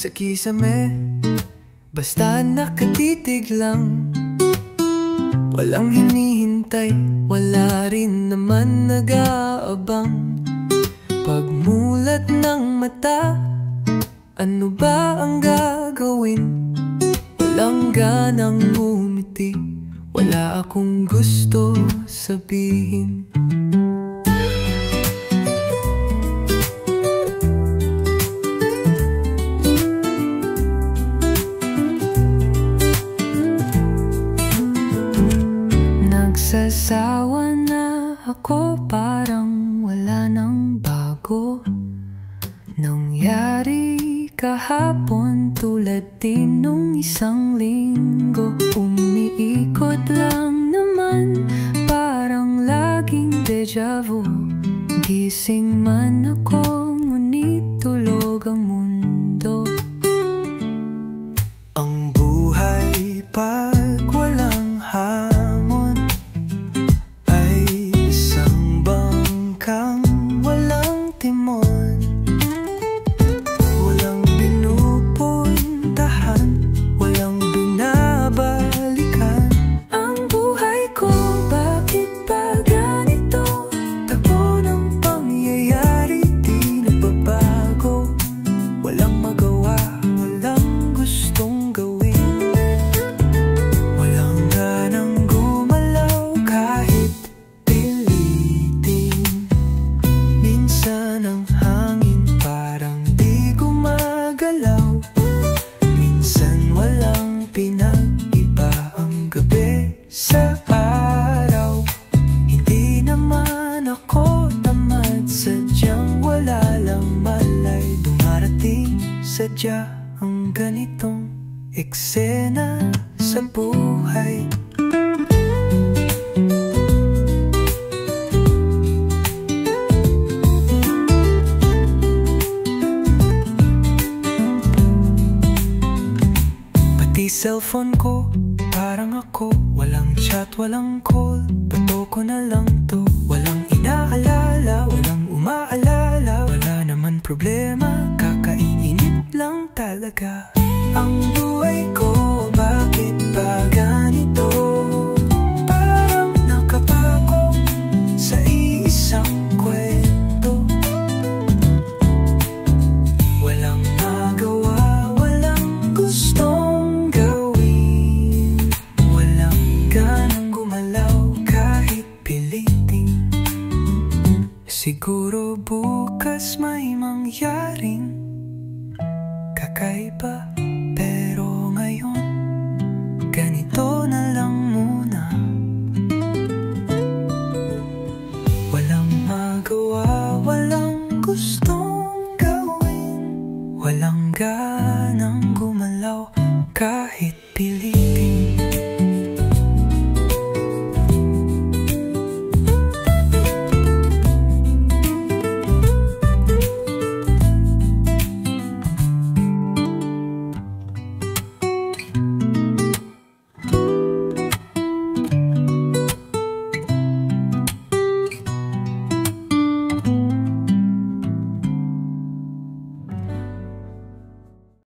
sa kisame, basta nakatitig lang. Walang hinihintay, wala rin naman nag-aabang. Pagmulat ng mata, ano ba ang gagawin? Walang ganang umiti, wala akong gusto sabihin. Nagsasawa na ako, parang wala nang bago. Nangyari kahapon tulad din nung isang linggo. Umiikot lang naman, parang laging deja vu. Gising man ako, ngunit tulog ang mundo. Ang buhay pag walang hamon ay isang bangkang walang timon. Walang binupuntahan, walang binabalikan. Ang buhay ko, bakit ba ganito? Takbo ng pangyayari, di nagbabago. Walang magawa, walang gustong gawin. Walang ganang gumalaw kahit pilitin. Minsan ang hangin parang di gumagalaw. Minsan walang pinag-iba ang gabi sa araw. Hindi naman ako tamad, sadyang wala lang malay. Dumarating sadya ang ganitong eksena sa buhay. Pati cellphone ko, parang ako. Walang chat, walang call, bato ko na lang to. Walang inaalala, walang umaalala. Wala naman problema, kakainit lang talaga. Ang buhay ko, bakit ba ganito? Parang nakapako sa iisang kwento. Walang magawa, walang gustong gawin. Walang ganang gumalaw kahit pilitin. Siguro bukas may mangyaring kakaiba, pero ngayon ganito na lang muna. Walang magawa, walang gustong gawin. Walang ganang gumalaw kahit pilitin.